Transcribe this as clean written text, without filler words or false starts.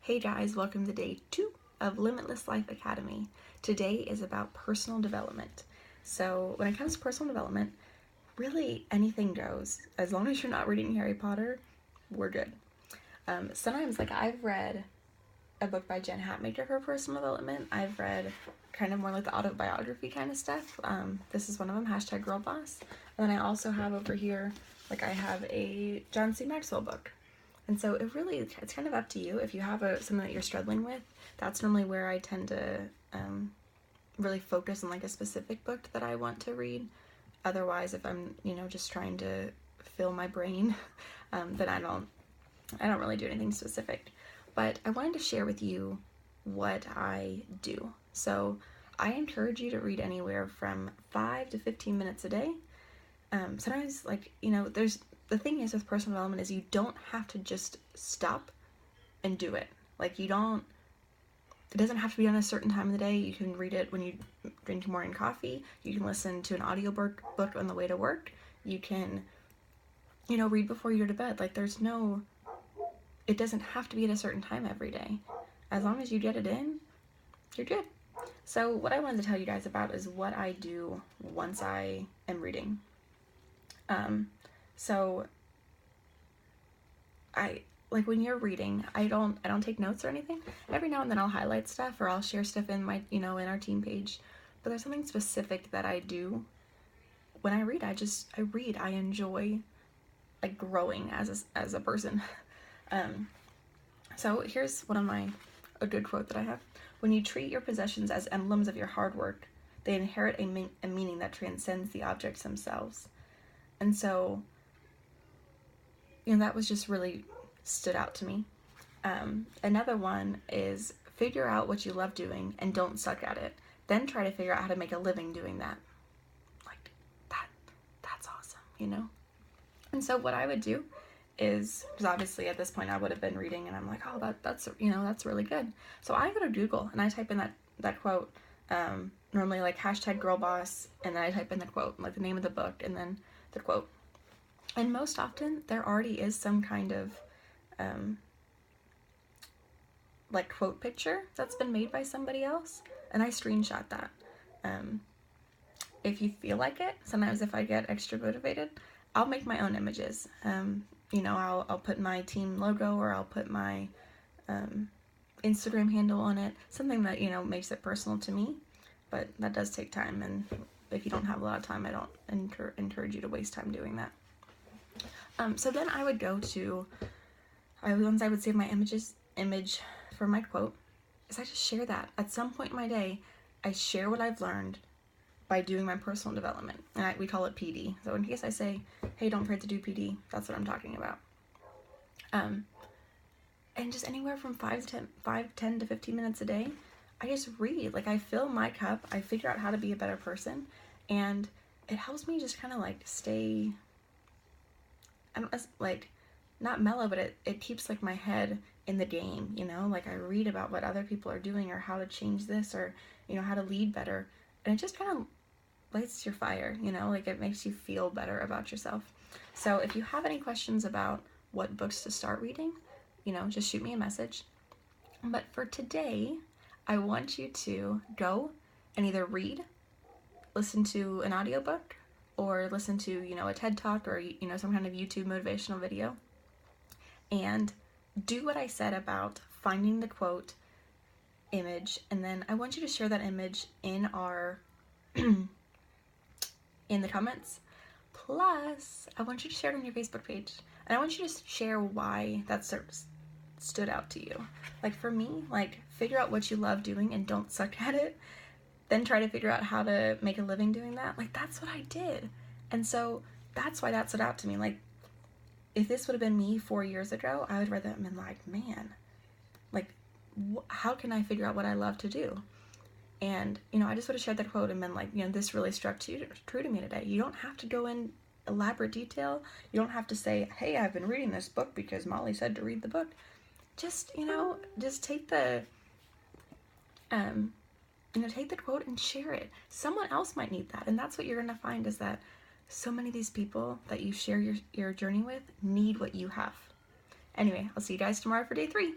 Hey guys, welcome to day 2 of Limitless Life Academy. Today is about personal development. So when it comes to personal development, really anything goes. As long as you're not reading Harry Potter, we're good. Sometimes, like I've read a book by Jen Hatmaker for personal development. I've read kind of more like the autobiography kind of stuff. This is one of them, #GirlBoss. And then I also have over here, I have a John C. Maxwell book. And so it's kind of up to you. If you have something that you're struggling with, that's normally where I tend to really focus on like a specific book that I want to read. Otherwise, if I'm, just trying to fill my brain, then I don't really do anything specific. But I wanted to share with you what I do. So I encourage you to read anywhere from 5 to 15 minutes a day. Sometimes, the thing is with personal development is you don't have to just stop and do it. It doesn't have to be on a certain time of the day. You can read it when you drink your morning coffee. You can listen to an audiobook on the way to work. You can, read before you go to bed. It doesn't have to be at a certain time every day. As long as you get it in, you're good. So what I wanted to tell you guys about is what I do once I am reading. So when you're reading, I don't take notes or anything. Every now and then I'll highlight stuff or I'll share stuff in my, in our team page. But there's something specific that I do when I read. I read. I enjoy growing as a person. So here's a good quote that I have. When you treat your possessions as emblems of your hard work, they inherit a meaning that transcends the objects themselves. And so, that was just really stood out to me. Another one is figure out what you love doing and don't suck at it. Then try to figure out how to make a living doing that. That's awesome, And so what I would do is, because obviously at this point I would have been reading and I'm like, oh, that's really good. So I go to Google and I type in that quote, normally #GirlBoss, and then I type in the quote, the name of the book, and then the quote. And most often there already is some kind of quote picture that's been made by somebody else, and I screenshot that. If you feel like it, sometimes if I get extra motivated, I'll make my own images. I'll put my team logo, or I'll put my Instagram handle on it, something that makes it personal to me. But that does take time, and if you don't have a lot of time, I don't encourage you to waste time doing that. So then I would once I would save my image for my quote, is I just share that. At some point in my day, I share what I've learned by doing my personal development. And we call it PD. So in case I say, hey, don't forget to do PD, that's what I'm talking about. And just anywhere from 10 to 15 minutes a day, I just read. I fill my cup, I figure out how to be a better person, and it helps me just kind of stay, not mellow, but it keeps my head in the game, I read about what other people are doing, or how to change this, or how to lead better, and it just kind of lights your fire, it makes you feel better about yourself. So if you have any questions about what books to start reading, just shoot me a message. But for today, I want you to go and either read, listen to an audiobook, or listen to, a TED Talk, or, some kind of YouTube motivational video, and do what I said about finding the quote image, and then I want you to share that image in our in the comments. Plus, I want you to share it on your Facebook page, and I want you to share why that stood out to you. For me, figure out what you love doing and don't suck at it, then try to figure out how to make a living doing that. That's what I did. And so that's why that stood out to me. If this would have been me 4 years ago, I would have read that and been like, man, how can I figure out what I love to do? And, I just would have shared that quote and been this really struck true to me today. You don't have to go in elaborate detail. You don't have to say, hey, I've been reading this book because Molly said to read the book. Just, just take the quote and share it. Someone else might need that. And that's what you're going to find, is that so many of these people that you share your journey with need what you have. Anyway, I'll see you guys tomorrow for day 3.